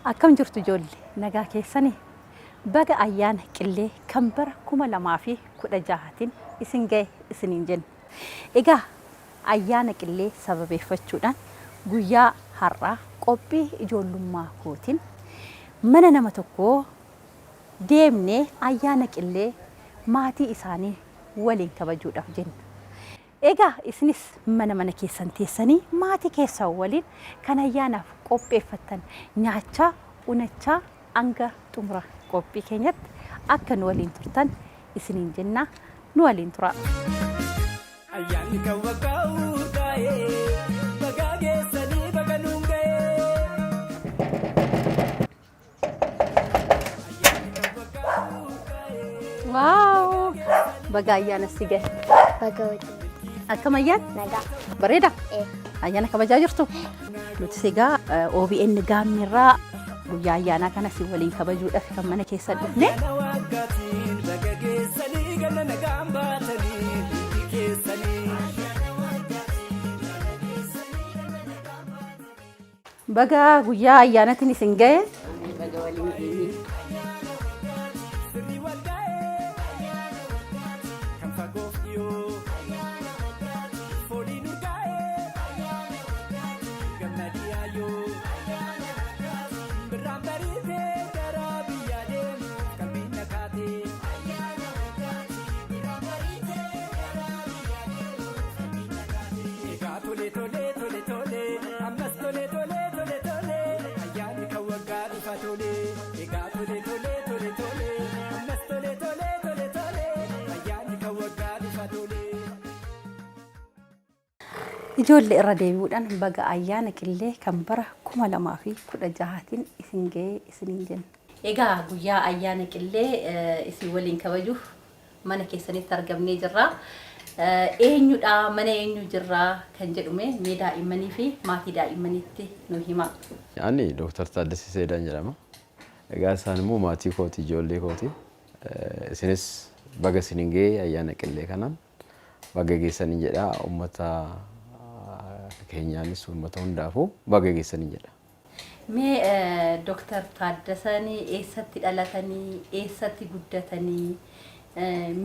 Akkam jirtu ijoollee nagaa keessanii baga ayyaana qillee kan bara 2016tiin isin ga'e isiniin jenna. Egaa ayyaana qillee sababeeffachuudhaan guyyaa har'aa qophii ijoollummaa kootiin mana nama tokkoo deemnee ayyaana qillee maatii isaanii waliin kabajuudhaaf jenna. Egaa isinis mana keessan teessanii maatii keessan waliin kan ayyaanaaf qopheeffatan nyaachaa unachaa hanga xumura qophii keenyatti akka nu waliin turtan isiniin jenna. Nu waliin tura. Ayyaanni kan waggaa urgaa'ee baga geessanii baga nuun ga'ee. Waaw! Baga ayyaana si ga'e. Baga wajjin. Akkam ayyaan? Nagaa. Bareeda? Ayyaana kabajaa jirtu? Nuti sigaa OBN gaammirraa guyyaa ayyaanaa kana si waliin kabajuudhaaf kan mana keessa dhufne. Baga guyyaa ayyaanatiin isin ga'e. Baga waliin ga'e. Ijoollee irra deebi'uudhaan baga ayyaana qillee kan bara 2016tiin isin ga'e isiniin jenna. Egaa guyyaa ayyaana qillee isin waliin kabajuuf mana keessanitti argamnee jirra. Eenyudha mana eenyu jirra kan jedhume mee daa'immanii fi maatii daa'immaniitti nu hima. Ani Dr. Taaddasee Seedaan jedhama. Egaa isaan immoo maatii kooti ijoollee kooti. Isinis baga isiniin ga'e ayyaana qillee kanaan baga geessanii jedha uummata keenyaanis uummata hundaafuu baga geessanii jedha. Mee Dr. Taaddaseen eessatti dhalatanii eessatti guddatanii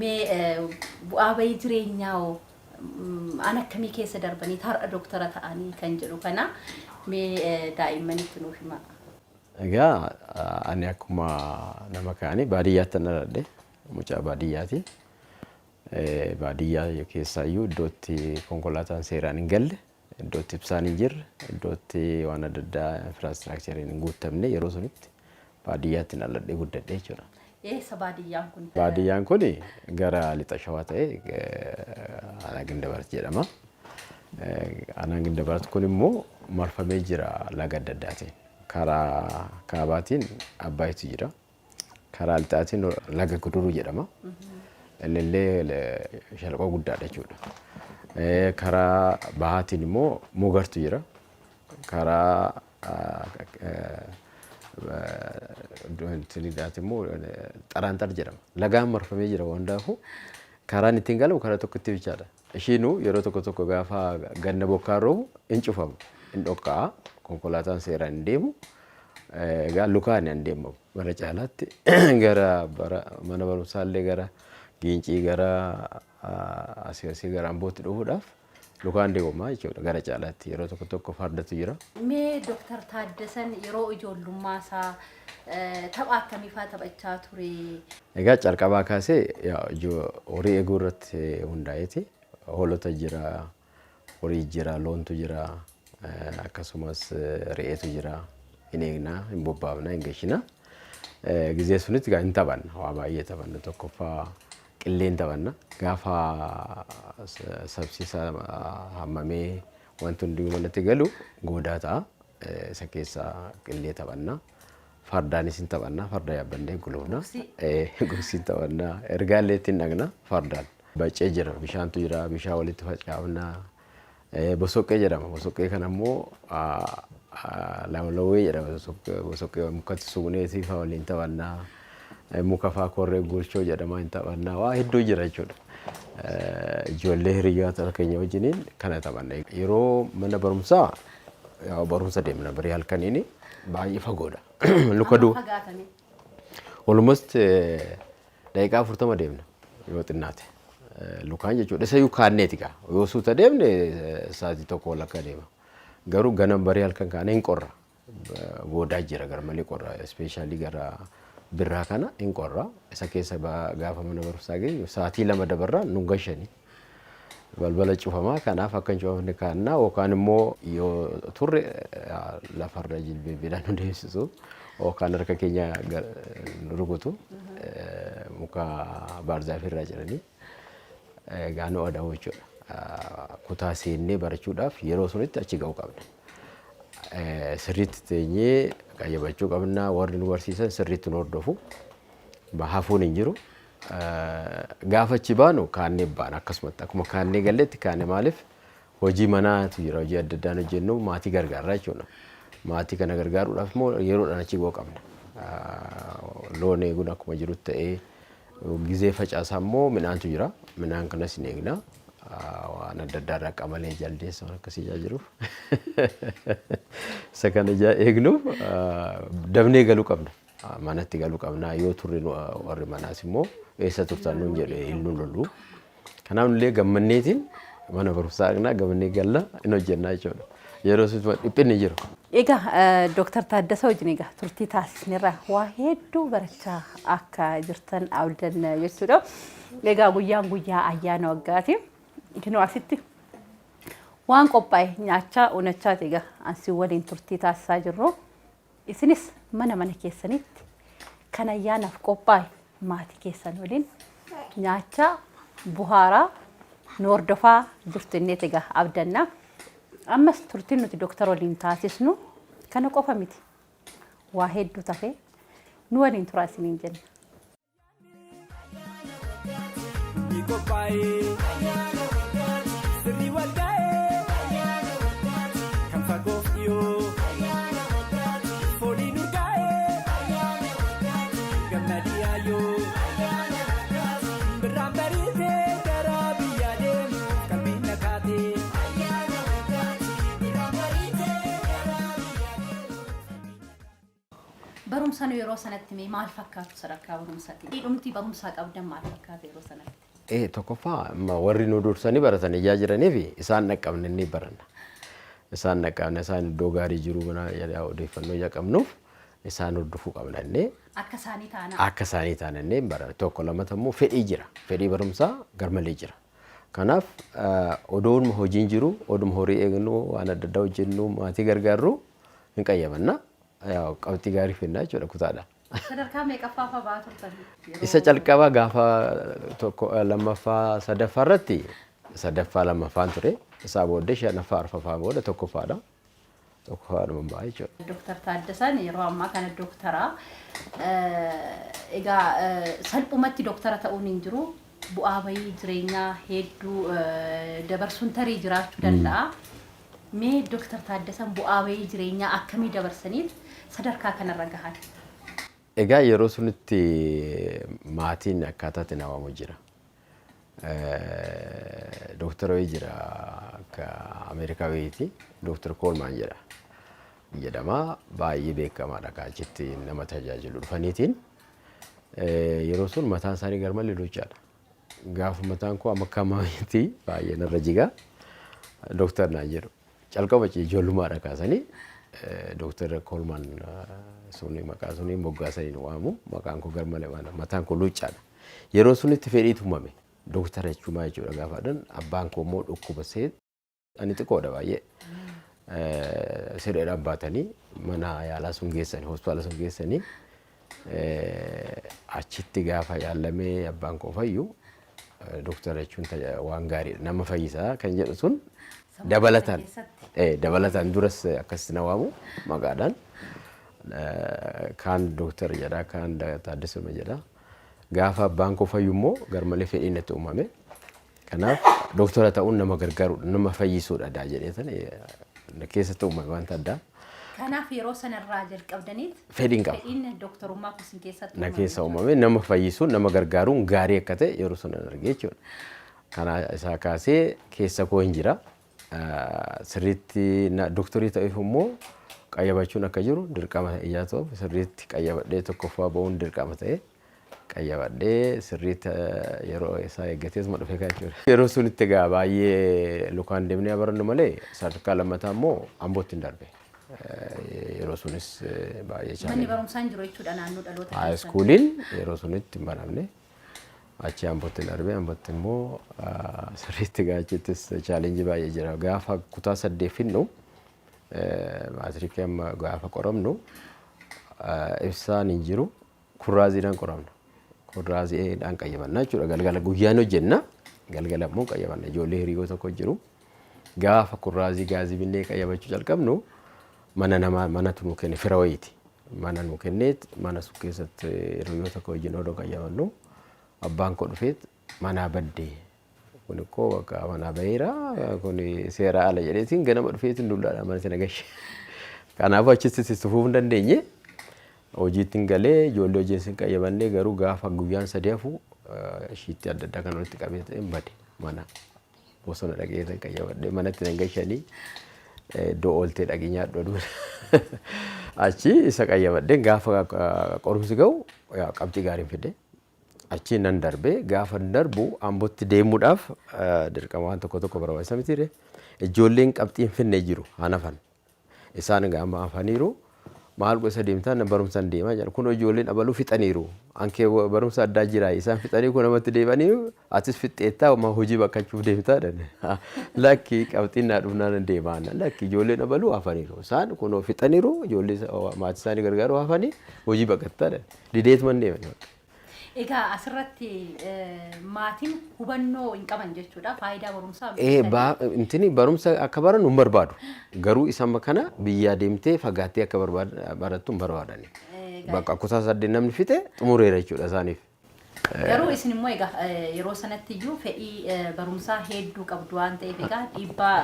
mee bu'aa bayii jireenyaa an akkamii keessa darbanii har'a doktara ta'anii kan jedhu kana mee daa'immanitti nuuf hima. Egaa ani akkuma nama kaanii baadiyyaatti dhaladhe mucaa baadiyyaati. Baadiyyaa keessaayyuu iddootti konkolaataan seeraan hin galle, iddootti ibsaan hin jirre, iddootti waan adda addaa infraastiraakchariin hin guutamne yeroo sunitti baadiyyaatti dhaladhee guddadhe jechuudha. Eessa baadiyyaan kun? Baadiyyaan kun gara lixa shawaa ta'e Aanaa Gindabart jedhama. Aanaan Gindabart kun immoo marfamee jira laga adda addaatiin. Karaa kaabaatiin Abbaayitu jira. Karaa lixaatiin laga Guduruu jedhama. Illee shalqoo guddaadha jechuudha. Karaa bahaatiin immoo Mugartu jira. Karaa Tilidaati immoo Xaraanxar jedhama. Lagaan marfamee jira hundaafuu karaan ittiin galamu karaa tokkotti bichaadha. Ishiinuu yeroo tokko gaafa ganna bokkaan roobu hin cufamu. Hin dhoqqa'a. Konkolaataan seeraan hin deemu. Egaa lukaan hin deemamu. Bara caalaatti gara mana barumsaallee gara Gincii gara asii gara Ambootti dhufuudhaaf lukaan deemamaa jechuudha gara caalaatti yeroo tokko fardatu jira. Mee Dr. Taaddaseen yeroo ijoollummaa isaa tapha akkamii fa'aa taphachaa ture? Egaa calqabaa kaasee horii eeguu irratti hundaa'eeti. Hoolota jira, horii jira, loontu jira, akkasumas re'eetu jira. Hin eegnaa, hin bobbaafnaa, hin geeshinaa. Gizee sunitti hin taphanna. Waa baay'ee taphanna. Tokkoffaa qilleen taphanna. Gaafa sabsiisaa hammamee wanti hundi manatti galu goodaa ta'a. Isa keessa qillee taphanna. Fardaanis hin taphanna. Farda yaabbannee guluufna. Gugsiin taphanna. Ergaallee ittiin dhaqna fardaan. Baccee jira. Bishaantu jira. Bishaan walitti facaafna. Bosoqqee jedhama. Bosoqqee kana immoo lawlawwee jedhama. Bosoqqee mukatti suuqneetii fa'aa waliin taphannaa. Muka fa'aa korree gulchoo jedhama hin taphannaa. Waa hedduu jira jechuudha. Ijoollee hiriyoota keenya wajjiniin kana taphanna. Yeroo mana barumsaa barumsa deemna barii halkaniini baay'ee fagoodha. Luka duu. Almost daqiiqaa 40 deemna yoo xinnaate. Lukaan jechuudha. Isa iyyuu kaanneeti gaa. Yoo suuta deemne sa'aatii tokko walakkaa deema. Garuu ganama barii halkan kaanee hin qorra. Goodaa jira garmalee qorra. Ispeeshaalii gara birraa kana hin qorra. Isa keessa gaafa mana barumsaa geenyu sa'aatii 2 dabarraa nu gashanii. Balbala cufamaa kanaaf akka hin cufamne kaannaa yookaan immoo yoo turre lafarra jilbeebbiidhaan nu deemsisu yookaan harka keenya rukutu muka baarzaafirraa jiranii gaanoo aadaa jechuudha. Kutaa seennee barachuudhaaf yeroo sunitti achi ga'uu qabna. Sirriitti teenyee qayyabachuu qabna. Warri nu barsiisan sirriitti nu hordofu. Hafuun hin jiru. Gaafa achi baanu kaannee baana akkasumatti akkuma kaannee galleetti kaanne maaliif hojii manaatu jira. Hojii adda addaan hojjennu maatii gargaarraa jechuudha. Maatii kana gargaaruudhaaf immoo yeroodhaan achi ga'uu qabna. Loon eeguun akkuma jirutti ta'ee gizee facaasaa immoo midhaantu jira. Midhaan kanas hin eegna. Waan adda addaa irraa qamalee jaldeessa waan akkasii jiruuf. Isa kana eegnuuf dabnee galuu qabna. Manatti galuu qabna. Yoo turre warri manaas immoo eessa turtan nuun jedhee ilnuun lollu. Kanaaf illee gammanneetiin mana barumsaa dhaqnaa gammannee galla hin hojjennaa jechuudha. Yeroo sun dhiphinni jiru. Egaa Dooktar Taaddasee wajjin egaa turtii taasisneerra waa hedduu barachaa akka jirtan abdan jechuudha. Egaa guyyaa ayyaana waggaati. Ikinoo asitti waan qophaa'e nyaachaa unachaati egaa ansi waliin turtii taasisaa jirru. Isinis mana keessanitti kan ayyaanaaf qophaa'e maatii keessan waliin nyaachaa buhaaraa nu hordofaa jirtu inneeti egaa abdanna. Ammas turtiin nuti Dooktar waliin taasisnu kana qofa miti. Waa hedduu tafe nu waliin turaa isiniin jenna. Barumsaan yeroo sanatti maal fakkaatu sadarkaa barumsaatti? Dhumti barumsaa qabdan maal fakkaatu yeroo sanatti? Tokkoffaa warri nu dursanii baratan ijaa jiranii fi isaan dhaqqabne ni baranna. Isaan dhaqqabne isaan iddoo gaarii jiru mana odeeffannoo ija qabnuuf isaan hordofuu qabna innee. Akka isaanii taanannee baranna. Tokko lamata immoo fedhii jira. Fedhii barumsaa garmalee jira. Kanaaf odoon hojiin jiru, odoon horii eegnu, waan adda addaa hojjennu, maatii gargaarru hin qayyabanna. Qabxii gaarii fennaa jechuudha kutaadha. Sadarkaa meeqaffaa fa'aa ba'aa turtan? Isa calqabaa gaafa tokko lammaffaa sadaffaa irratti sadaffaa lammaffaan ture. Isaa booddee shanaffaa arfaffaa booda tokkoffaadha. Tokkoffaadhuma ba'aa jechuudha. Dooktar Taaddasaan yeroo ammaa kana dooktaraa egaa salphumatti dooktara ta'uun hin jiru. Bu'aa bayii jireenyaa hedduu dabarsuun tarii jiraachuu danda'a. Mee Dooktar Taaddasaan bu'aa bayii jireenyaa akkamii dabarsaniif sadarkaa kanarra gahan? Egaa yeroo sunitti maatiin akkaataa itti nawamu jira. Dooktar wayii jira akka Ameerikaa wayiiti. Dooktar Koolmaan jedhama. Baay'ee beekamaadha kaachitti nama tajaajilu dhufaniitiin. Yeroo sun mataan isaanii garmalee luucaadha. Gaafa mataan koo amma akkamaatti baay'ee narra jigaa. Dooktar naan jedhu. Calqaba ijoollummaadha kaasanii Dooktar Koolmaan suni maqaa suni moggaasanii nu waamu. Maqaan koo garmalee mataan koo luucaadha. Yeroo sunitti fedhiitu uumame. Dooktar jechuumaa jechuudha gaafaadhaan abbaan koo immoo dhukkuba seet ani xiqqoodha baay'ee. Sireedhaan baatanii mana yaalaa sun geessanii hospitaala sun geessanii achitti gaafa yaalamee abbaan koo fayyu Doktora jechuun waan gaariidha. Nama fayyisaa kan jedhu sun dabalataan duras akkas na waamu maqaadhaan. Kaan doktora jedha, kaan Taaddasuma jedha. Gaafa abbaan koo fayyu immoo garmalee fedhiin natti uumame. Kanaaf doktora ta'uun nama gargaarudha, nama fayyisuudha jedhee sana keessatti uumame wanta addaa. Kanaaf yeroo sanarraa jalqabdaniit fedhiin qaba. fedhiin doktorummaa kusin keessatti Na keessa uumame nama fayyisuun nama gargaaruun gaarii akka ta'e yeroo sana argee jechuudha. Kana isaa kaasee keessa koo hin jira. Sirriitti doktorii ta'eef immoo qayyabachuun akka jiru dirqama ijaa ta'uuf sirriitti qayyabadhee tokkoffaa ba'uun dirqama ta'e qayyabadhee sirriitti yeroo isaa eeggatees ma dhufee kan jechuudha. Yeroo sunitti egaa baay'ee lukaan deemnee barannu malee sadarkaa lammataa immoo Ambootti hin darbe. Yeroo sunis baay'ee caalaa. Manni barumsaa hin jiru jechuudha naannoo dhaloota. Haayiskuuliin yeroo sunitti hin banamne. Achi Ambootti darbe Ambootti immoo sirriitti gaachittis chaalenjii baay'ee jira. Gaafa kutaa 8 finnu maatirikii amma gaafa qoramnu ibsaan hin jiru kurraaziidhaan qoramna. Kurraaziidhaan qayyabanna jechuudha. Galgala guyyaan hojjenna. Galgala immoo qayyabanna. Ijoollee hiriyyoo tokko jiru. Gaafa kurraazii gaazii binnee qayyabachuu jalqabnu mana nuu kenne fira wayiiti. Mana nuu kenneet mana sun keessatti hiriyyoo tokko wajjin odoo qayyabannu abbaan koo dhufeet manaa baddee kun koo bakka manaa baheera kun seera ala jedheetiin ganama dhufeetiin dullaadha mana sana gashe. Kanaafuu achitti fufuuf hin dandeenye hojiitti galee ijoollee hojiin sin qayyabannee garuu gaafa guyyaan sadii hafu shiitti adda addaa kan walitti qabee ta'e bade mana bosona dhaqee tan qayyabadhee manatti nan gashanii iddoo ooltee dhaqee nyaadhu achi isa qayyabadhee gaafa qorumsi ga'u qabxii gaariin fide. Achi nan darbe gaafa darbu Ambootti deemuudhaaf dirqama waan tokko barbaachisa mitiire. Ijoolleen qabxii hin finne jiru hanafan. Isaan gama afaniiru maal gosa deemtaan barumsaan deemaa jira. Kun ijoolleen abaluu fixaniiru. Ankee barumsa addaa jira. Isaan fixanii kun namatti deemanii atis fixeettaa hojii bakkachuuf deemtaa dha. Lakki qabxiin naa dhufnaan deemaa. Lakki ijoolleen abaluu afaniiru. Isaan kun fixaniiru ijoollee maatii isaanii gargaaru afanii hojii bakkattaa dha. Dideetuma deemanii. Egaa asirratti maatiin hubannoo hin qaban jechuudha faayidaa barumsaa. Intini barumsa akka baran hin barbaadu. Garuu isaan kana biyyaa deemtee fagaattee akka barattu hin barbaadani. Bakka kutaa 8 namni fixe xumureera jechuudha isaaniif. Garuu isin immoo egaa yeroo sanatti iyyuu fedhii barumsaa hedduu qabdu waan ta'eef egaa dhiibbaa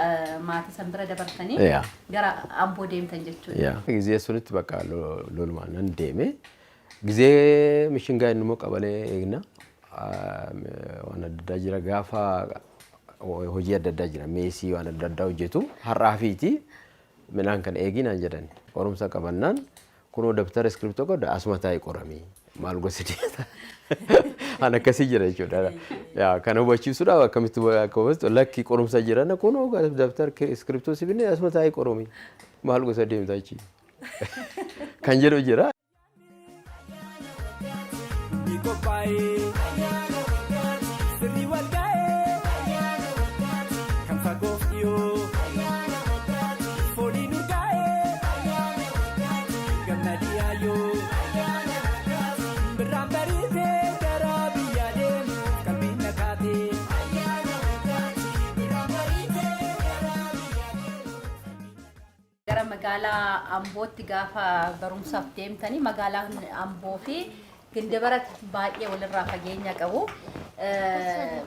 maatii san bira dabartanii gara Amboo deemtan jechuudha. Gizee sunitti bakka lolumaan nan deeme. ጊዜ ሚሽን ጋር እንሞ ቀበሌ እግና ዋና ደዳጅራ ጋፋ ሆጂ ደዳጅራ ሜሲ ዋና ደዳው ጀቱ ሐራፊቲ ምናን ከን ኤጊን አንጀደን ኦሮምሳ ቀበናን ኩኖ ደብተር ስክሪፕቶ ቆዳ አስመታይ ቆረሚ ማልጎ ሲዲታ አነ ከሲጅራ ይችላል ያ ከነ ወጪ ሱዳ ከሚት ወቀወስ ለኪ ቆሮምሳ ጅራና ኩኖ ደብተር ስክሪፕቶ ሲብነ አስመታይ ቆረሚ ማልጎ ሰዲምታቺ ከንጀሮ ጅራ magaalaa Ambootti gaafa barumsaaf deemtanii magaalaan Amboo fi Gindabarat baay'ee walirraa fageenya qabu.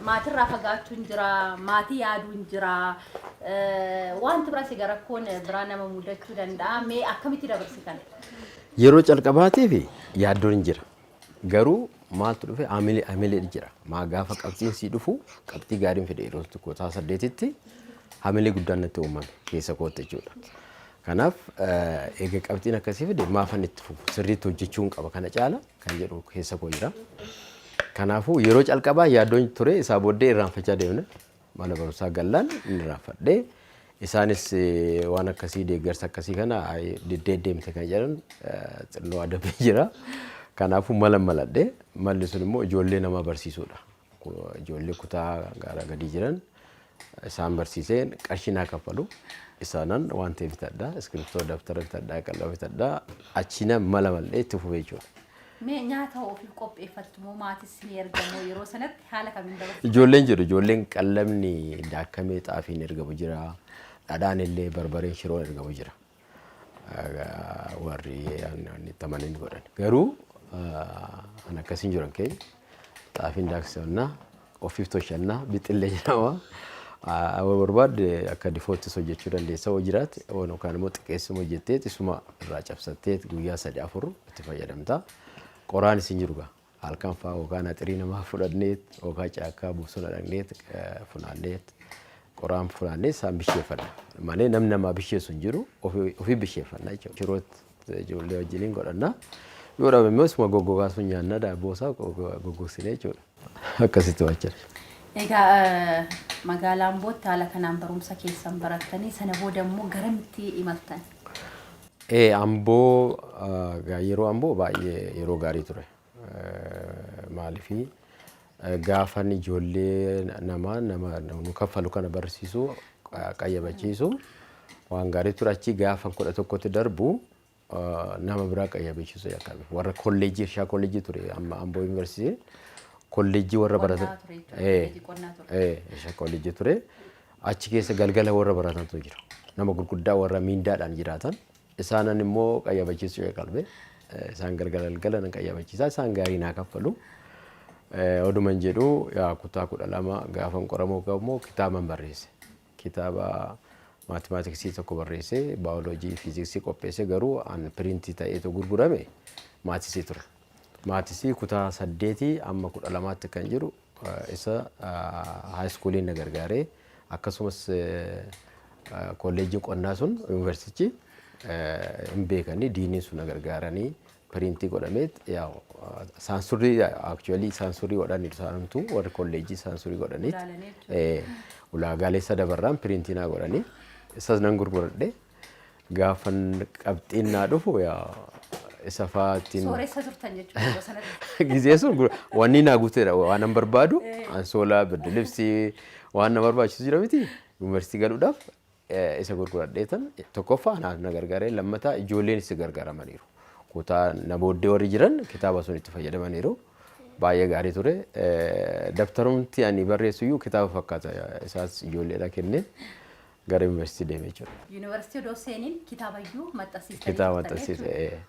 Maatirraa fagaachuun jira, maatii yaaduun jira. Wanti biraa sigara kun biraa nama mudachuu danda'a. Mee akkamitti dabarsitan? Yeroo calqabaatiif yaaddoon hin jira. Garuu maaltu dhufe amilee jira. Maa gaafa qabxiin sii dhufu qabxii gaariin fide yeroo tokko kutaa 8tti amilee guddaan natti uumame keessa kootti jechuudha. Kanaaf eega qabxiin akkasii fide maafan itti fufu sirriitti hojjechuun qaba kana caala kan jedhu keessa koo jira. Kanaafuu yeroo calqabaa yaaddoon ture isaa booddee irraanfachaa deemne mana barumsaa gallaan irraanfadhee isaanis waan akkasii deeggarsa akkasii kana deddeemte kan jedhan xinnoo adabee jira. Kanaafuu maladhee malli sun immoo ijoollee nama barsiisuudha. Ijoollee kutaa gara gadii jiran isaan barsiiseen qarshii naa kaffalu. Isaanan waan ta'eef bitadha iskiriptoo daftara bitadha qal'oo bitadha achina malee itti fufee jechuudha. Mee nyaata ofii qopheeffattu moo maatis ni ergamu yeroo sanatti haala kamiin dabarsu? Ijoolleen jiru ijoolleen qallamni daakamee xaafiin ergamu jira. Dhadhaan illee barbareen shiroon ergamu jira. Warri tamaniin godhan. Garuu an akkasiin jiran kee xaafiin daaksifannaa ofiif toshannaa bixxillee jedhama. Barbaade akka difoottis hojjechuu dandeessa hoo jiraate yookaan immoo xiqqeessuma hojjettee isuma irraa cabsattee guyyaa 3-4 itti fayyadamta. Qoraan isin jiru gaa halkan fa'aa yookaan axirii namaa fudhanneet yookaan caakkaa bosona dhaqneet funaanneet qoraan funaannee isaan bisheeffanna. Malee namni namaa bisheessu hin jiru ofii bisheeffanna jechuudha. Shirootti ijoollee wajjiniin godhanna. Yoo dhabe immoo isuma goggogaa sun nyaanna daabboo isaa goggogsinee jechuudha. Akkasitti waachira. Egaa magaalaa Ambootti haala kanaan barumsa keessan barattanii sana booda immoo garamitti imaltan? Amboo yeroo Amboo baay'ee yeroo gaarii ture. Maaliifii gaafan ijoollee nama nu kaffalu kana barsiisu qayyabachiisu waan gaarii ture. Achi gaafan 11tti darbu nama biraa qayyabachiisu yakkabe. Warra kolleejjii Irshaa kolleejjii ture amma Amboo Yuunivarsiitii. Kolleejjii warra baratan kolleejjii ture achi keessa galgala warra baratantu jira nama gurguddaa warra miindaadhaan jiraatan isaanan immoo qayyabachiisuu eegalbe isaan galgala nan qayyabachiisa isaan gaarii naa kaffalu oduman jedhu yaa kutaa 12 gaafan qoramoo gamoo kitaaban barreesse kitaaba maatimaatiksii tokko barreesse baayoloojii fiiziksii qopheesse garuu an piriintii ta'eetu gurgurame maatisii ture. Maatisii kutaa 8 amma 12tti kan jiru isa haayiskooliin na gargaaree akkasumas kolleejjiin qonnaa sun yuunivarsiitii hin beekanii diiniin sun na gargaaranii piriintii godhameet yaa saansurii actually saansurii godhanii isaantu warri kolleejjii saansurii godhanii ulaagaalee sadabarraan piriintii naa godhanii isas nan gurguradhe gaafan qabxiin naa dhufu yaa isa fa'aatiin sooressa turtan jechuudha sanatti gizee sun wanni naa guuteedha waan an barbaadu ansoolaa birdi libsii waan na barbaachisu jira miti yuunivarsiitii galuudhaaf isa gurguradheetan tokkoffaa na gargaaree lammataa ijoolleen itti gargaaramaniiru kutaa na booddee warri jiran kitaaba sun itti fayyadamaniiru baay'ee gaarii ture dabtarumti ani barreessu iyyuu kitaaba fakkaata isaas ijoolleedha kennee gara yuunivarsiitii deemee jira. Yuunivarsiitii odoo seeniin kitaaba iyyuu maxxansiistanii kitaaba maxxansiise.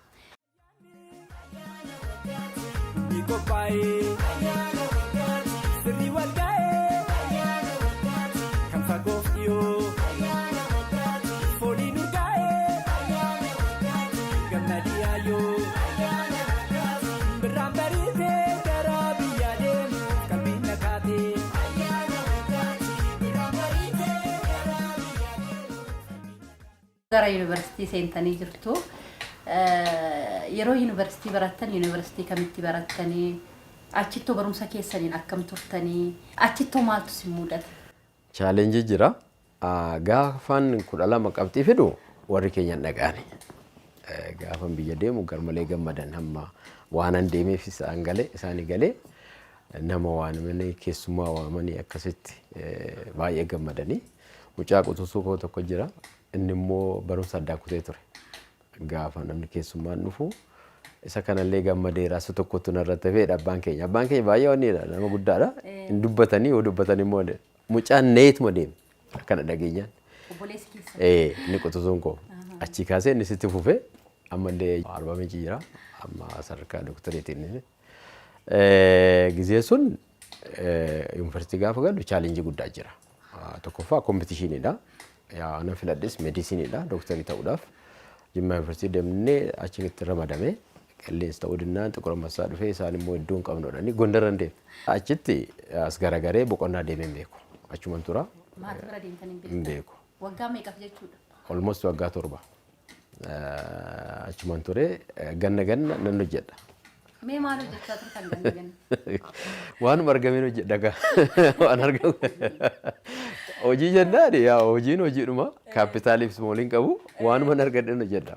Gara yuunivarsiitii seentanii jirtu. Yeroo yuunivarsiitii barattan yuunivarsiitii kamitti barattanii achittoo barumsa keessaniin akkam turtanii achittoo maaltu si mudate? Challenge jira. Gaafan 12 qabxii fidu warri keenyan dhaqaani. Gaafan biyya deemu garmalee gammadan hamma waanan deemeef isaan galee nama waan mana keessummaa waamanii akkasitti baay'ee gammadanii mucaa qutusuu koo tokko jira. Inni immoo barumsa addaa kutee ture. Gaafa namni keessummaan dhufu isa kanallee gammadeera isa tokkotu narratti fe'edha abbaan keenya. Abbaan keenya baay'ee wanniidha nama guddaadha. Hin dubbatanii yoo dubbatan immoo mucaan neetuma deeme akkana dhageenyaan. Obboleessi keessa. Inni qutusuun koo achi kaasee inni sitti fufee ammallee Arbaa Mincii jira amma sadarkaa dooktareetiin. Gizee sun yuunivarsiitii gaafa galu chaalenjii guddaa jira. Tokkoffaa kompitiishiniidha. Yaa ana filadhes meediisiiniidha dooktarii ta'uudhaaf Jimmaa Yuunivarsiitii deemnee achitti ramadame qilleensa ta'uu dinnaan xiqqoo massaa dhufee isaan immoo iddoo hin qabnoodhani Gondaran deeme. Achitti as garagaree boqonnaa deemee hin beeku. Achuman tura. Maal bira deemtanii hin beeku. Waggaa meeqaf jechuudha? Almost waggaa 7. Achuman ture ganna nan hojjedha. Mee maal hojjechaa turtan ganna? Waanuma argameen hojjedha waan argamu. Hojii jennaan yaa hojiin hojiidhuma kaapitaaliif mooliin qabu waanuma argadhan hojjedha.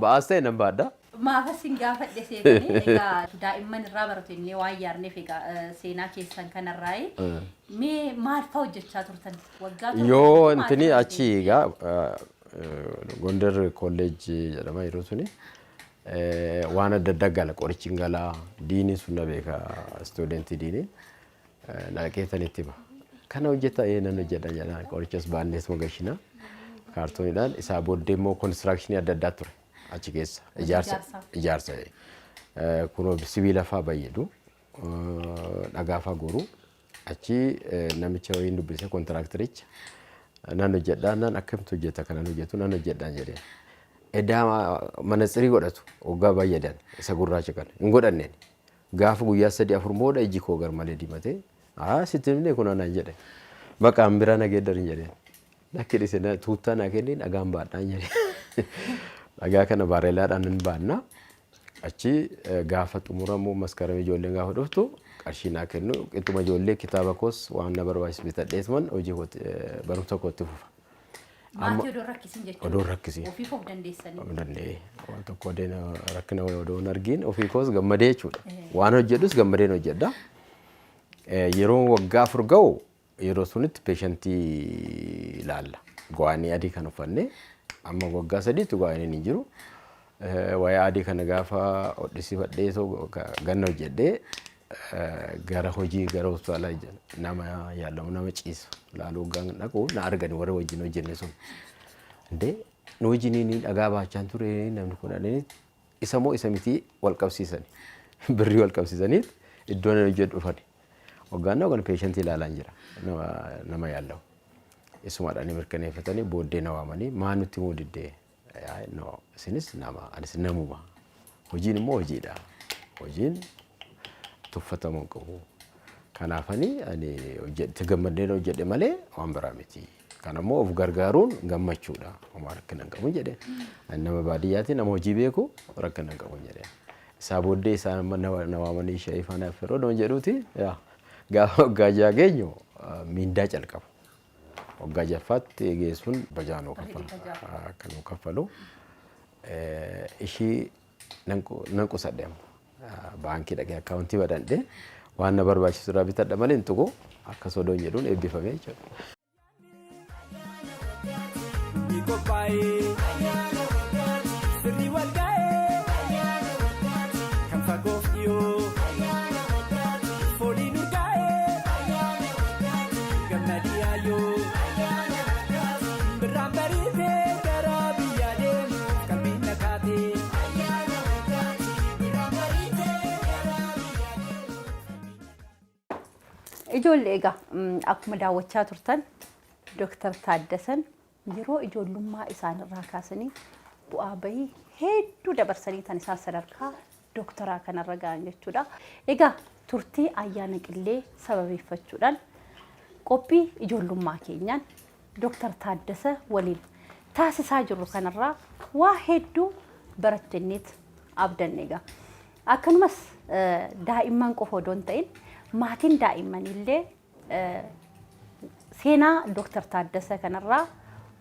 Ba'aas ta'e nan baadha. Maafas hin gaafadhe seetanii egaa daa'imman irraa baratu illee waan yaarneef egaa seenaa keessan kanarraa mee maal fa'aa hojjechaa turtan waggaa tokko? Yoo intini achi egaa Gondar kolleejjii jedhama yeroo suni waan adda addaa gala qorichi galaa diiniin sun na beeka student diiniin naqeetanitti ba kana hojjeta nan hojjedha jedha qorichas baannees mogashina kaartooniidhaan isaa booddee immoo construction adda addaa ture achi keessa ijaarsa kunoo sibiila faa bayyadu dhagaa faa goru achi namicha wayiin dubbise kontiraaktericha nan hojjedha nan akkamtu hojjeta kana hojjetu nan hojjedha jedhee edaa manatsirii godhatu waggaa bayyadan isa gurraacha kana hin godhanneen gaafa guyyaa 3-4 booda iji koo garmalee dimatee sitti kun naan jedhe maqaan biraa nageeddarin jedheen lakki dhisee tuuttaa naa kenniin dhagaan baadhaan jedhee dhagaa kana baareelaadhaan hin baanna achi gaafa xumuramuu maskaramii ijoolleen gaafa dhuftu qarshii naa kennu qixxuma ijoollee kitaaba koos waan na barbaachisu bitadheetuman hojii barumsa kootti fufa. Maatii odoo rakkisin jechuudha. Odoo rakkisi. Ofiif of dandeessanii. Danda'ee waan tokko rakkina odoo hin argin ofii koos gammadee jechuudha. Waan hojjedhus gammadeen hojjedha. Yeroo waggaa 4 ga'u yeroo sunitti peeshantii ilaalla. Go'anii adii kan uffanne amma waggaa 3tti go'anii hin jiru. Wayaa adii kana gaafa hodhisifadhee ganna hojjedhee gara hojii gara hospitaalaa nama yaalamu nama ciisu laaluu waggaan dhaqu na argani warra wajjin hojjenne sun. Ndee nu wajjiniin dhagaa baachaan ture namni kun adanii isa moo isa miti wal qabsiisani birrii wal qabsiisaniit iddoo na hojjedhu dhufani. Waggaan kun peeshantii ilaalaan jira nama yaalamu. Isumadhaan mirkaneeffatanii booddee na waamanii maan nutti immoo diddee no isinis nama anis namuma hojiin immoo hojiidha. Hojiin tuffatamuu qabu. Kanaafanii ani hojjete gammadeen hojjedhe malee waan biraa miti. Kanammoo of gargaaruun gammachuudha. Homaa rakkina hin qabu jedhe. Nama baadiyyaatti nama hojii beeku rakkina hin qabu jedhe. Isaa booddee isaan na waamanii ishee faana firoo doon jedhuuti gaafa waggaa jaha geenyu miindaa calqaba. Waggaa jaffaatti geessuun bajaanoo kanuu kaffalu. Ishii nan qusadhe baankii dhaqee akkaawuntii badhadhee waan na barbaachisu irraa bitadha malee hin tuqu akka sodoon jedhuun eebbifamee jechuudha. Ijoollee egaa akkuma daawwachaa turtan Dr. Taaddasan yeroo ijoollummaa isaanirraa kaasanii bu'aa bahii hedduu dabarsanii tan isaan sadarkaa doktoraa kanarra ga'an jechuudha. Egaa turtii ayyaana qillee sababeeffachuudhaan qophii ijoollummaa keenyaan Dr. Taaddasa waliin taasisaa jirru kanarraa waa hedduu barattanneet abdanne egaa. Akkanumas daa'imman qofa odoo hin ta'in maatiin daa'imman illee seenaa Dr. Taaddasa kanarraa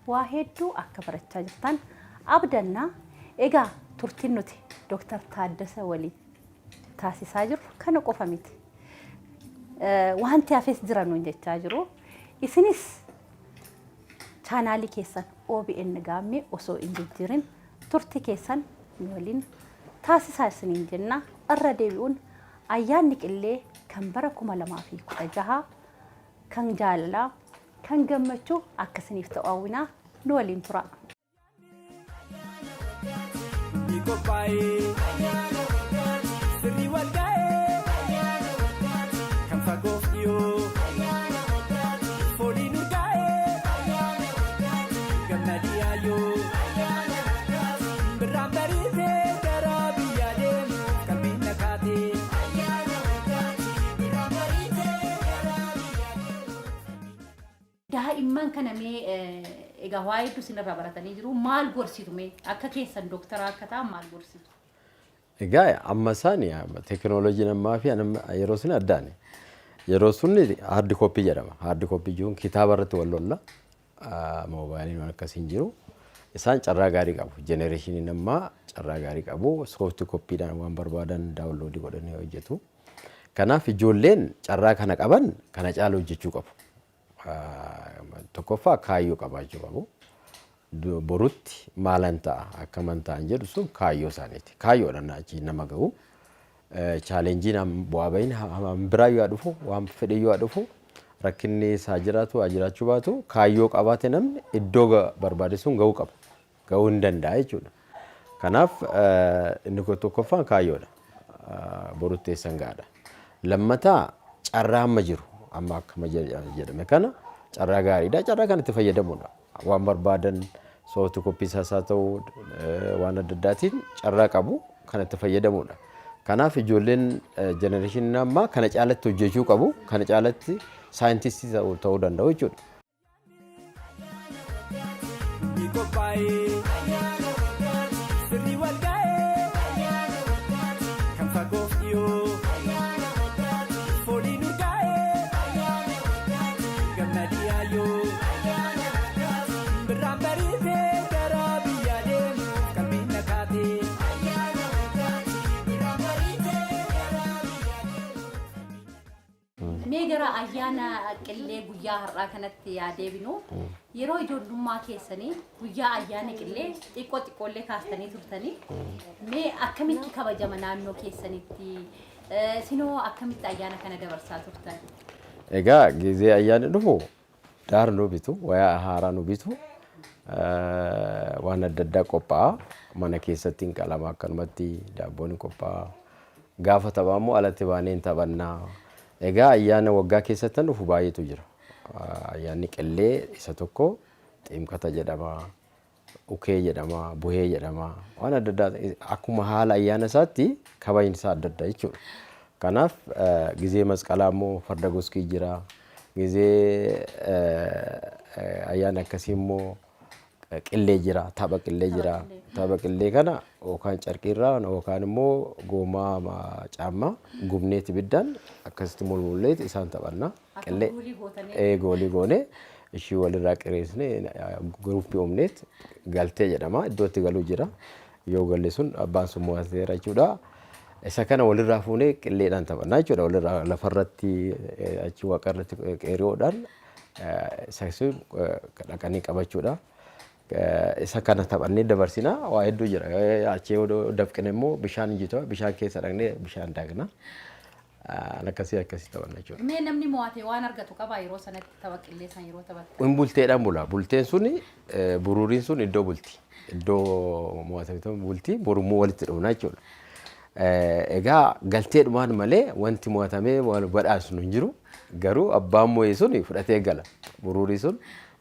waa hedduu akka barachaa jirtan abdanna. Egaa turtiin nuti Dr. Taaddasa waliin taasisaa jirru kana qofa miti. Wanti hafes jira nuun jechaa jiru. Isinis chaanaalii keessan OBN gaammee osoo hin jijjiirin turtii keessan waliin taasisaa isiniin jenna. Irra deebi'uun ayyaanni qillee kan bara 2016 kan jaalalaa kan gammachuu akkasiniif ta'u hawwinaa nu waliin tura. Daa'imman kana mee egaa waa hedduu sinirraa baratanii jiru. Maal gorsitu mee akka keessan doktoraa akka ta'an maal gorsitu? Egaa amma isaanii teekinooloojiin ammaa fi yeroo sun addaani. Yeroo sun haardi kooppii jedhama. Haardi kooppii jechuun kitaaba irratti wal lolla moobaayiliin waan akkasiin jiru. Isaan carraa gaarii qabu. Jenereeshiniin ammaa carraa gaarii qabu. Soofti kooppiidhaan waan barbaadan daawunloodii godhanii hojjetu. Kanaaf ijoolleen carraa kana qaban kana caala hojjechuu qabu. Tokkoffaa kaayyoo qabaachuu qabu. borutti maalan ta'a akkaman ta'an jedhu sun kaayyoo isaaniiti. Kaayyoodhaan achi nama gahu. Chaalenjiin bu'aa bahin biraa yoo dhufu waan fedhe yoo dhufu rakkinni isaa jiraatu jiraachuu baatu kaayyoo qabaate namni iddoo barbaade sun gahuu qaba. Gahuu hin danda'a jechuudha. Kanaaf inni tokkoffaan kaayyoodha. Borutti eessan gaadha. Lammataa carraa amma jiru amma akkama jedhame kana carraa gaariidha. Carraa kanatti fayyadamuudha. Waan barbaadan soofti koppii isaa ta'u waan adda addaatiin carraa qabu kanatti fayyadamuudha. Kanaaf ijoolleen jenereeshinii ammaa kana caalatti hojjechuu qabu. Kana caalatti saayintistii ta'uu danda'u jechuudha. Meegara ayyaana qillee guyyaa har'aa kanatti yaadeebinu yeroo ijoollummaa keessanii guyyaa ayyaana qillee xiqqoollee kaastanii turtanii mee akkamitti kabajama naannoo keessanitti sinoo akkamitti ayyaana kana dabarsaa turtan? Egaa gizee ayyaanni dhufu daar nu bitu wayaa haaraa nu bitu waan adda addaa qophaa'a mana keessatti hin qalama akkanumatti daabboon qophaa'a gaafa taphamu alatti baanee hin taphannaa. Egaa ayyaana waggaa keessatti dhufu baay'eetu jira. Ayyaanni qillee isa tokko ximqata jedhama, ukee jedhama, buhee jedhama. Waan adda addaa akkuma haala ayyaana isaatti kabajni isaa adda addaa jechuudha. Kanaaf gizee masqalaa immoo farda goskii jira. Gizee ayyaana akkasii immoo qillee jira, tapha qillee jira. Tapha qillee kana yookaan carqiirraa yookaan immoo goomaa caammaa gubneeti biddaan akkasitti mul'ulleeti isaan taphanna. Qillee goolii goone ishii walirraa qireessine guruppii uumneet galtee jedhama. Iddootti galuu jira. Yoo galle sun abbaan sun mo'ateera jechuudha. Isa kana walirraa fuunee qilleedhaan taphannaa jechuudha. Walirraa lafarratti achi waaqarratti qeeriyoodhaan isa sun dhaqanii qabachuudha. Isa kana taphannee dabarsina waa hedduu jira. Achii dafqine immoo bishaan injitoo bishaan keessa dhaqnee bishaan daakna. Akkasii taphanna jechuudha. Mee namni mo'ate waan argatu qaba yeroo sanatti tapha qillee san yeroo taphattu? In bulteedhaan bula. Bulteen suni buruuriin sun iddoo bulti. Iddoo mo'atame bulti borummoo walitti dhufna jechuudha. Egaa galteedhumaan malee wanti mo'atamee badhaasnu hin jiru. Garuu abbaan mo'ee sun fudhatee gala. Buruurii sun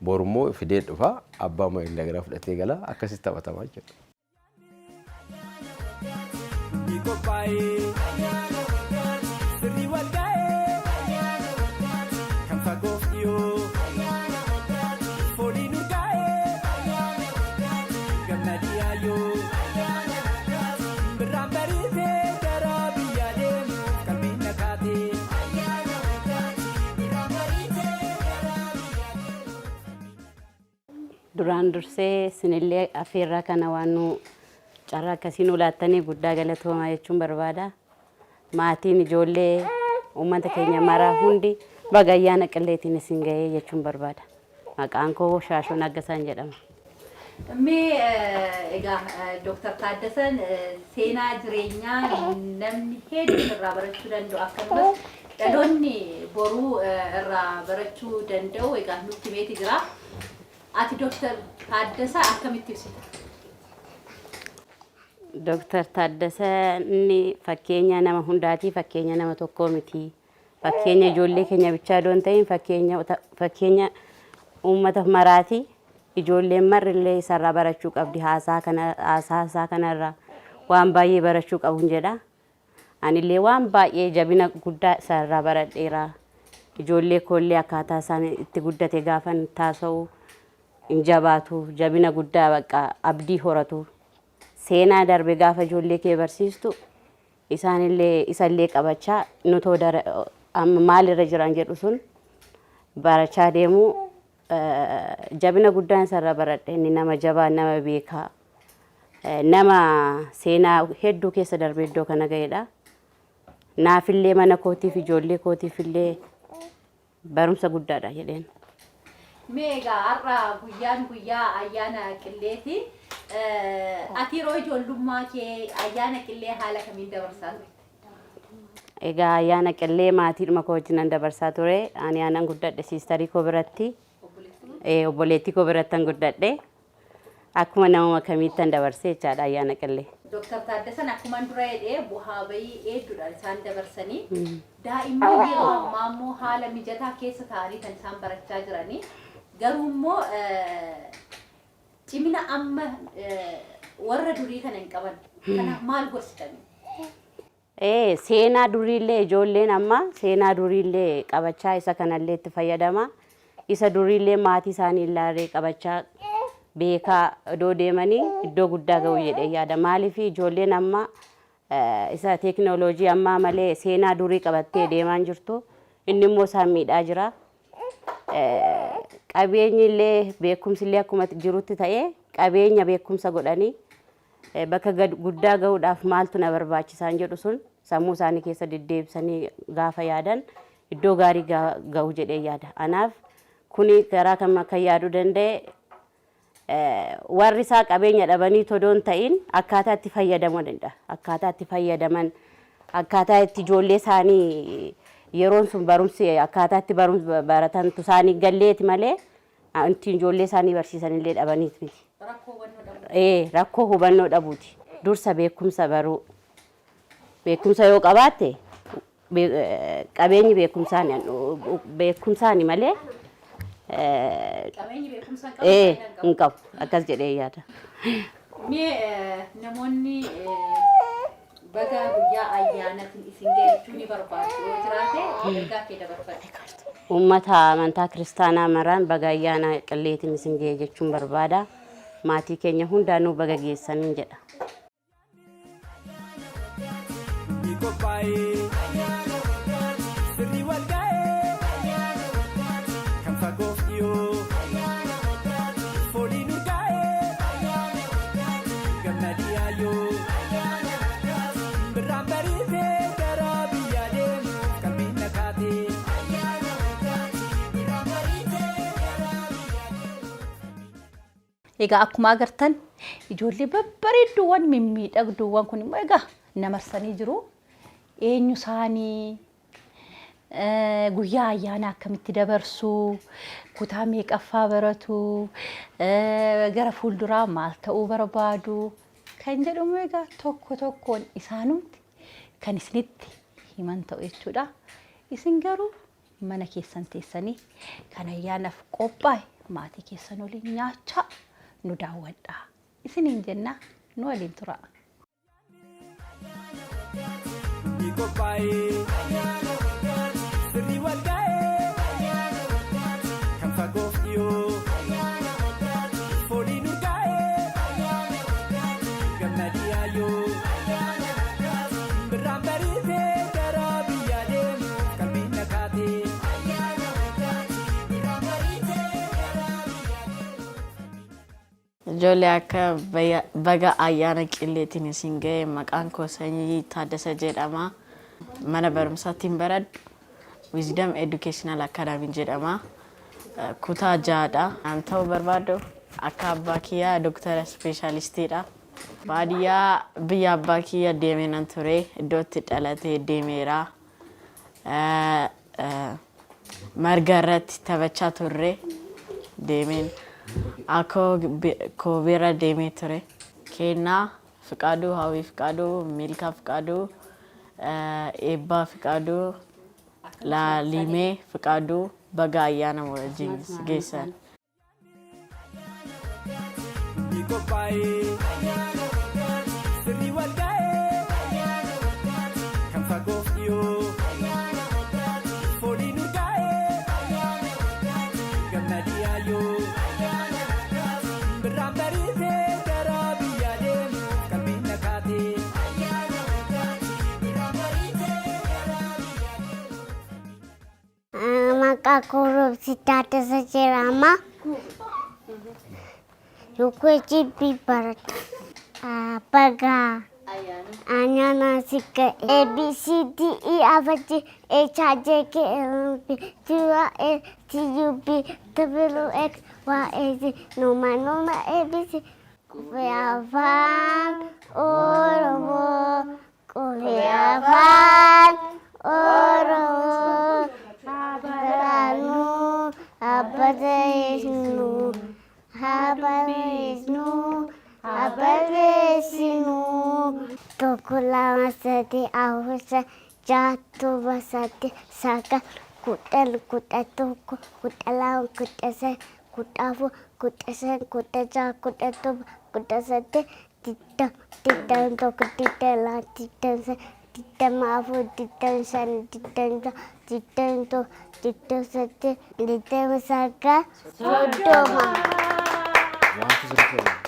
borummoo fidee dhufa abbaa mo'ee indagara fudhatee gala akkasitti taphatama jechuudha. Duraan dursee sinillee affeerraa kana waan nu carraa akkasii nu laattanii guddaa galatoomaa jechuun barbaada. Maatiin ijoollee uummata keenya maraa hundi baga ayyaana qilleetiin isin ga'ee jechuun barbaada. Maqaan koo Shaashoo Naggasaan jedhama. Mee egaa Dr. Taaddasan seenaa jireenyaa namni hedduu irraa barachuu danda'u akkasumas dhaloonni boruu irraa barachuu danda'u egaa nutti meeti jira. Ati Dr. Taaddasaa akkamitti ibsita? Dr. Taaddasaa inni fakkeenya nama hundaati, fakkeenya nama tokkoo miti. Fakkeenya ijoollee keenya bichaa doon ta'in fakkeenya uummata maraati. Ijoolleen marrillee isarraa barachuu qabdi. Haasaa kanarraa waan baay'ee barachuu qabu jedha. Anillee waan baay'ee jabina guddaa isarraa baradheera. Ijoollee koollee akkaataa isaan itti guddate gaafan taasa'u. Injabaatu jabina guddaa baqa abdii horatu seenaa darbe gaafa ijoollee kee barsiistu isallee qabachaa nutoo amma maalirra jiran jedhu sun barachaa deemu jabina guddaan isarraa baradhe inni nama jabaa nama beekaa nama seenaa hedduu keessa darbe iddoo kana ga'edha. Naafillee mana kootiif ijoollee kootiifillee barumsa guddaadha jedheen. Mega arra guyyaa ayyaana qilleeti. Ati yeroo ijoollummaa kee ayyaana qillee haala kamiin dabarsaa turte? Egaa ayyaana qillee maatiidhuma koo wajjin dabarsaa ture. Ani aanan guddadhe siistarii koo biratti. Obboleettii koo birattan guddadhe. Akkuma nama kamiittan dabarsee jechaadha ayyaana qillee. Dr. Taaddasan akkuma dura jedhee bu'aa bayii hedduudhaan isaan dabarsanii daa'imman yeroo ammaa immoo haala mijataa keessa ta'anii kan isaan barachaa jiranii garuu immoo cimina amma warra durii kana hin qaban. Kanaaf maal gorsitanii? Seenaa duriillee ijoolleen amma seenaa duriillee qabachaa isa kanallee itti fayyadama. Isa duriillee maatii isaanii illee qabachaa beekaa odoo deemanii iddoo guddaa ga'u jedhee yaada. Maaliif ijoolleen amma isa teekinooloojii ammaa malee seenaa durii qabattee deemaa jirtu inni immoo isaan miidhaa jira. Qabeenyi illee beekumsi illee akkuma jirutti ta'ee qabeenya beekumsa godhanii bakka guddaa ga'uudhaaf maaltu na barbaachisaa jedhu sun sammuu isaanii keessa deddeebisanii gaafa yaadan iddoo gaarii ga'u jedhee yaada. Anaaf kuni karaa kan yaaduu danda'e warri isaa qabeenya dhabanii todoon ta'in akkaataa itti fayyadamuu danda'a. Akkaataa itti fayyadaman akkaataa itti ijoollee isaanii yeroon sun barumsi akkaataa itti barumsa baratantu isaanii galleeti malee itti ijoollee isaanii barsiisanillee dhabaniit miti. Rakkoo hubannoo dhabuuti. Dursa beekumsa baruu. Beekumsa yoo qabaatte qabeenyi beekumsaani malee qabeenyi beekumsa hin qabu akkas jedhee yaada. Namoonni baga guyyaa ayyaanatiin isin geechuu ni barbaadu yoo jiraate ergaa kee dabarfadhe. Uummata amantaa kiristaanaa maraan baga ayyaana qilleetiin isin ga'e jechuun barbaada. Maatii keenya hundaanuu baga geessaniin jedha. Egaa akkuma agartan ijoollee babbareedduuwwan mimmiidhagduuwwan kun immoo egaa namarsanii jiru. Eenyu isaanii guyyaa ayyaana akkamitti dabarsu, kutaa meeqaffaa baratu, gara fuulduraa maal ta'uu barbaadu kan jedhamu egaa tokko tokkoon isaanumti kan isinitti himan ta'u jechuudha. Isin garuu mana keessan teessanii kan ayyaanaaf qophaa'e maatii keessan waliin nyaachaa nu daawwadhaa. Isiniin jenna nu waliin tura. Ijoollee akka baga ayyaana qilleetiin isin ga'e maqaan koo Sanyii Taaddasa jedhama. Mana barumsaatiin baradhu Wisdom Educational Academy jedhama. Kutaa 6dha. An ta'uu barbaadu akka abbaa kiyyaa doktara ispeeshaalistiidha. Baadiyyaa biyya abbaa kiyya deemee nan ture. Iddootti dhalatee deemeera. Marga irratti taphachaa turre deemeen. Ako kobira deemee ture. Kennaa Fiqaaduu, Hawwii Fiqaaduu, Milkaa Fiqaaduu, Eebbaa Fiqaaduu, Laalimee Fiqaaduu baga ayyaana wajjin geessan. Maqaa koo Taaddasa jedhama. Yuukweejii baradha. Baga ayyaana si ga'e. A B C D E F G H I J K L M N P Q R S T U V W X Y Z Numa A B C. Kophee afaan Oromoo. Kophee afaan Oromoo. Habaraanuu habareessinuu. Habareessinuu. Habareessinuu. Tokko lama sadii afur jaha torba saddeet sagal kudhan kudha tokko kudha lama kudha sadii kudha afur kudha shan kudha jaha kudha torba kudha saddeet digdami tokko digdami lama digdami sadii digdami afur digdami shan digdami jaha digdami torba digdami saddeet digdami sagal soddoma. Wanti sirriitti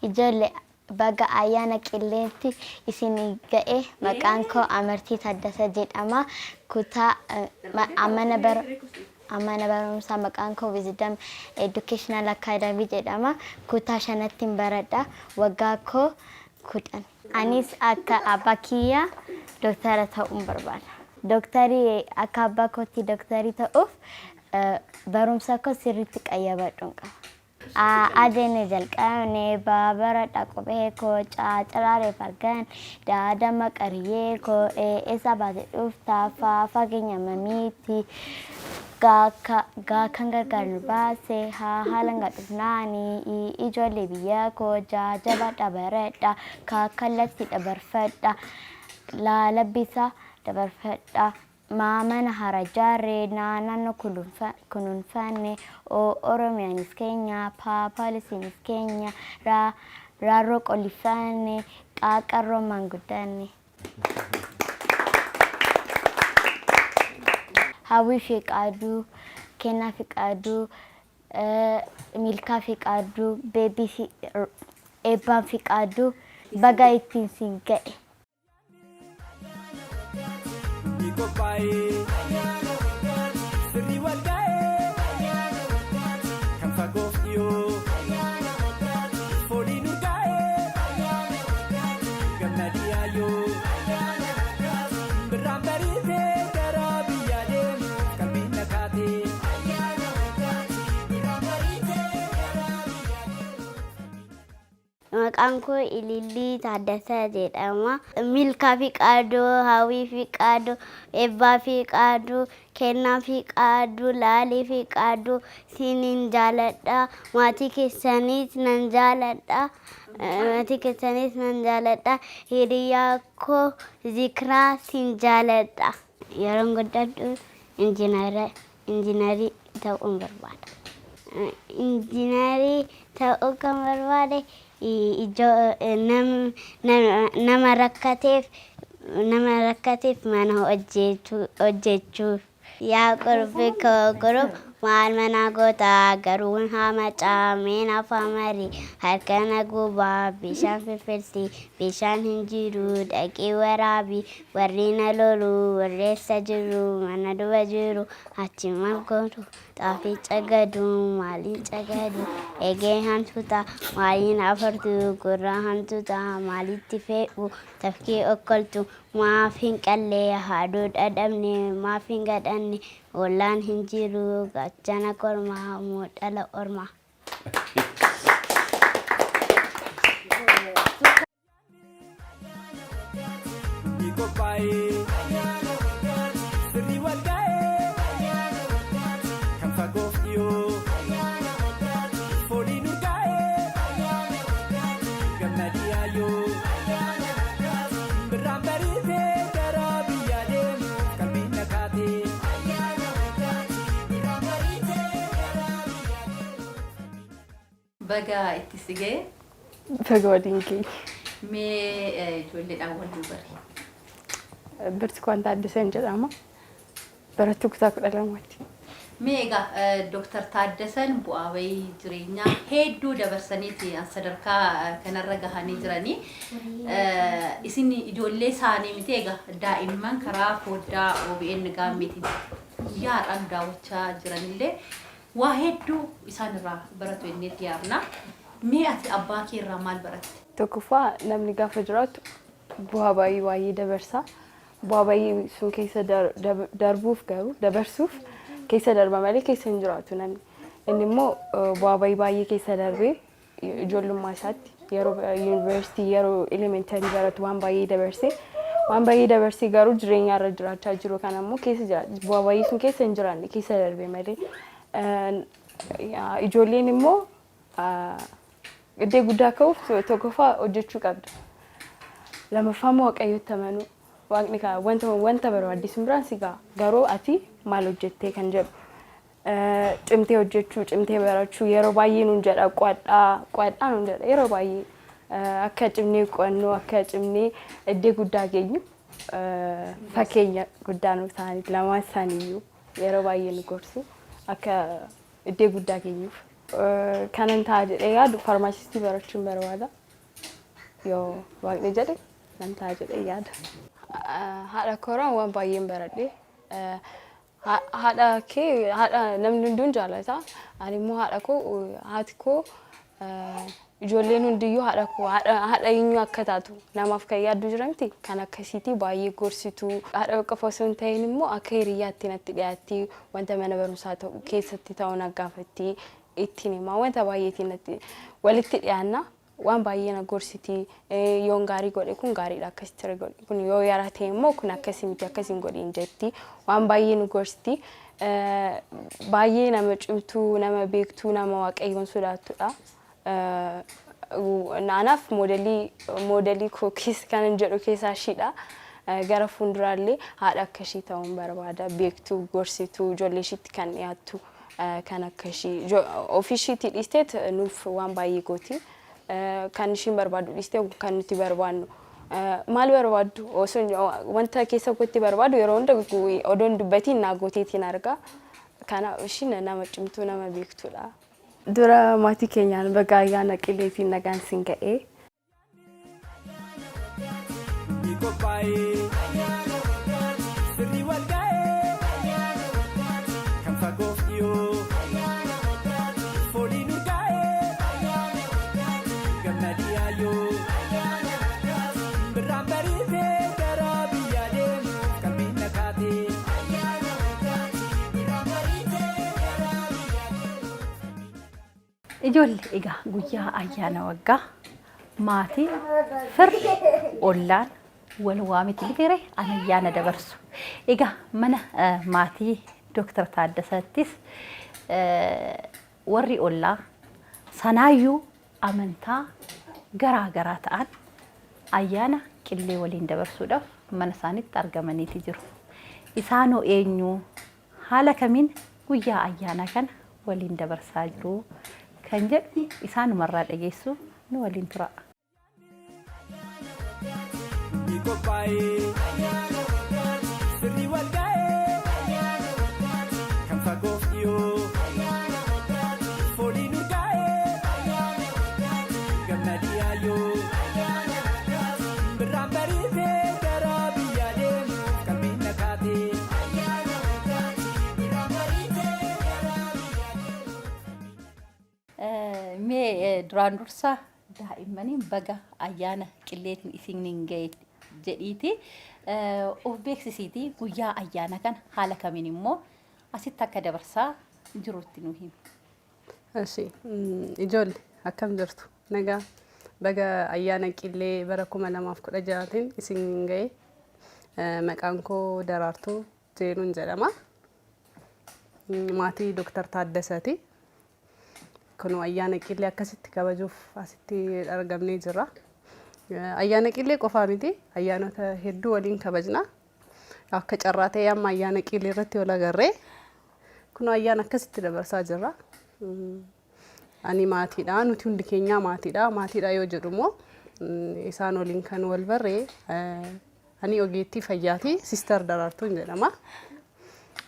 Ijoollee baga ayyaana qilleetti isin ga'e maqaan koo Amartii Taddasa jedhama. Kutaa mana barumsaa maqaan koo Wisdom Educational Academy jedhama. Kutaa shanattiin baradha. Waggaa koo 10. Anis akka abbaa kiyyaa doktara ta'uun barbaada. Doktarii akka abbaa kootti doktarii ta'uuf barumsa koo sirriitti qayyabadhuun qaba. Adeemni jalqabnee baabara dhaqubee koo caacalaaree fargaan daadama qariyee koo eessa baate dhuftaa fageenya mamiitti gaakan gargaaru baasee haala gadhufnaanii ijoollee biyya koo jajaba baradha kaakallatti dabarfadha laalabbisa dabarfadha. Maamana harajaaree naannoo kunuunfanne Oromiyaanis keenya Paapaalisiinis keenya raaroo qollifanne qaaqarroo manguddanne. Hawwii Fiqaaduu, Kennaa Fiqaaduu, Milkaa Fiqaaduu, Beebii Eebbaan Fiqaaduu baga ittiin siin ga'e. Maqaan koo Ilillii Taaddasaa jedhama. Milkaa Fiqaaduu, Hawwii Fiqaaduu, Eebbaa Fiqaaduu, Kennaa Fiqaaduu, Laalii Fiqaaduu sinin jaaladha. Maatii keessaniis nan jaaladha. Hiriyaa koo Zikraa sin jaaladha. Yeroon guddadhu injiinarii ta'uun barbaada. Injiinarii ta'uu kan barbaade nama rakkateef mana hojjechuuf. Yaa qorbii koo qorub maal mana goota garuu hama caameen afaan marii harka na gubaa bishaan firfirsi bishaan hin jiru dhaqee waraabi warri na lolu warreessa jiru mana duba jiru achi maal gootu xaafii cagadu maaliin cagadu eegee hantuuta maaliin afartu gurra hantuuta maalitti fe'u tafkii okkoltu maaf hin qallee haaduu dhadhabne maaf hin gadhanne ollaan hin jiru gachana kormaa moodhala ormaa. Baga itti sigee Baga waliin geenye. mee ijoolleedhaan wal dubbare. Birtukaan Taaddaseen jedhama. Barattuu kutaa 12ti. Meegaa Dooktar Taaddasan bu'aa bayii jireenyaa hedduu dabarsaniiti sadarkaa kanarra gahanii jiranii. Isin ijoollee isaanii miti egaa daa'imman karaa foddaa OBN gaammeetiin guyyaadhaan daawwachaa jiranillee waa hedduu isaanirraa baratu inni yaadna. Mee ati abbaa kee irraa maal baratte? Tokkoffaa namni gaafa jiraatu bu'aa bayii waa'ee dabarsa. Bu'aa bayii sun keessa darbuuf garuu dabarsuuf keessa darba malee keessa hin jiraatu namni. Inni immoo bu'aa bayii baay'ee keessa darbee ijoollummaa isaatti yeroo yuunivarsiitii yeroo elementarii baratu waan baay'ee dabarsee garuu jireenya irra jiraachaa jiru kana immoo keessa jira. Bu'aa bayii sun keessa hin jiraanne keessa darbee malee. Ijoolleen immoo iddoo guddaa ka'uuf tokkoffaa hojjechuu qabda. Lammaffaa immoo waaqayyotti amanuu. Waaqni wanta barbaachisu biraan si ga'a. Garuu ati maal hojjettee kan jedhu. Cimtee hojjechuu, cimtee barachuu yeroo baay'ee nuun jedha qo'adhaa nuun jedha yeroo baay'ee akka cimnee qo'annoo akka cimnee iddoo guddaa geenyu fakkeenya guddaa nu ta'aniif lamaan isaaniiyyuu yeroo baay'ee nu gorsu akka iddoo guddaa geenyuuf. Kanan ta'a jedhee yaadu faarmaasistii barachuun barbaada. Yoo waaqni jedhe nan ta'a jedhee yaada. Haadha kooraan waan baay'een baradhe. Haadha namni hunduun jaalata. Ani immoo haati koo ijoolleen hundiyyuu haadha eenyu akka taatu namaaf kan yaaddu jiramti kan akkasiitii baay'ee gorsitu. Haadha qofa osoo hin ta'in immoo akka hiriyaatti natti dhiyaatti wanta mana barumsaa keessatti ta'u na gaafatti ittiin himaa wanta baay'eetiin natti walitti dhiyaanna. Waan baay'ee na gorsiti yoon gaarii godhe kun gaariidha akkasitti godhe kun yoo yara ta'e immoo kun akkasii miti akkasiin godhin jetti waan baay'ee nu gorsiti baay'ee nama cimtuu nama beektuu nama waaqayyoon sodaattudha. Naanaaf moodelii koo kan jedhu keessaa ishiidha. Gara fuulduraallee haadha akkashii ta'uun barbaada beektuu gorsituu ijoollee ishiitti kan dhiyaattu kan akkashii ofii ishiitti dhiisteet nuuf waan baay'ee gooti. Kan ishiin barbaadu dhiistee kan nuti barbaannu maal barbaaddu wanta keessa kootti barbaadu yeroo hunda odoon dubbatiin naa gooteetiin argaa kanaaf ishiin nama cimtuu nama beektuudha. Dura maatii keenyaan baga ayyaana qileetiin nagaan siin ga'ee. Ijoollee egaa guyyaa ayyaana waggaa maatii firri ollaan wal waamiti bitere ayyaana dabarsu. Egaa mana maatii Dooktar Taaddasattis warri ollaa sanaayyuu amantaa garaa ta'an ayyaana qillee waliin dabarsuudhaaf mana isaaniitti argamaniiti jiru. Isaanoo eenyu haala kamiin guyyaa ayyaana kana waliin dabarsaa jiru kan jedhu isaanumarraa dhageessu nu waliin tura. Mee duraan dursa daa'immaniin baga ayyaana qilleetiin isiniin ga'e jedhiiti of beeksisiitii guyyaa ayyaana kana haala kamiin immoo asitti akka dabarsaa jirutti nu himi. Ijoollee akkam jirtu nagaa baga ayyaana qillee bara 2016tiin isiniin ga'e maqaan koo Daraartuu Jeenuun jedhama. Maatii Dooktar Taaddasaati. Kun ayyaana qillee akkasitti kabajuuf asitti argamnee jirra. Ayyaana qillee qofaa miti ayyaanota hedduu waliin kabajna. Akka carraa ta'e amma ayyaana qillee irratti wal agarree kun ayyaana akkasitti dabarsaa jirra. Ani maatiidha nuti hundi keenya maatiidha yoo jedhu immoo isaan waliin kan wal barree Ani ogeettii fayyaati sister Daraartuun jedhama.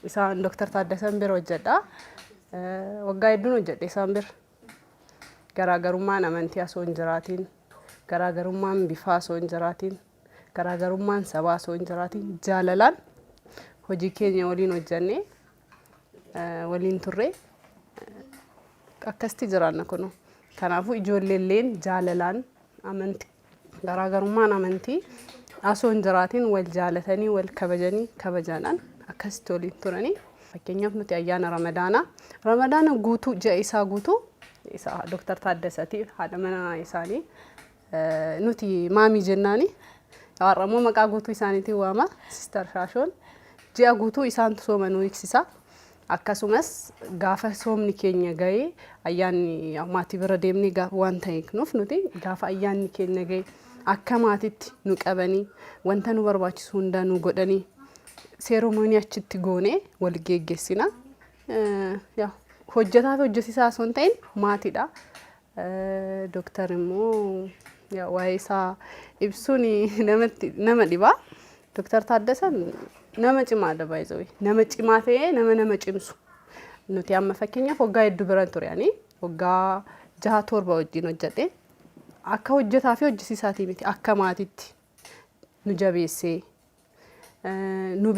Isaan Dr. Taaddasan bira hojjedha. Waggaa hedduun hojjedhe isaan bira. Garaagarummaan amantii osoo hin jiraatiin, garaagarummaan bifaa osoo hin jiraatiin, garaagarummaan sabaa osoo hin jiraatiin jaalalaan hojii keenya waliin hojjennee waliin turre akkasitti jiraanna kunu. Kanaafuu ijoolleelleen jaalalaan amantii garaagarummaan amantii osoo hin jiraatiin wal jaalatanii wal kabajanii akkasitti waliin turanii. Fakkeenyaaf nuti ayyaana Ramadaana guutuu ji'a isaa guutuu isa Dr. Taaddasati haadha mana isaanii nuti maamii jennaani. Har'ammoo maqaa guutuu isaaniitiin waama sister Shaashoon. Ji'a guutuu isaan soomanuu iksisa. Akkasumas gaafa soomni keenya ga'ee ayyaanni maatii bira deemnee waan ta'eef nuti gaafa ayyaanni keenya ga'ee akka maatiitti nu qabanii wanta nu barbaachisu hunda nu godhanii seeromoonii achitti goonee wal geggeessina. Hojjetaa fi hojjesiisaa osoo hin ta'in maatiidha. Dooktar immoo waa'ee isaa ibsuun nama dhibaa. Dooktar Taaddasan nama cimaadha baay'ee. Nama cimaa ta'ee nama cimsu. Nuti amma fakkeenyaaf waggaa hedduu bira ture ani waggaa 6-7 wajjin hojjedhe. Akka hojjetaa fi hojjesiisaatii miti akka maatiitti nu jabeessee nu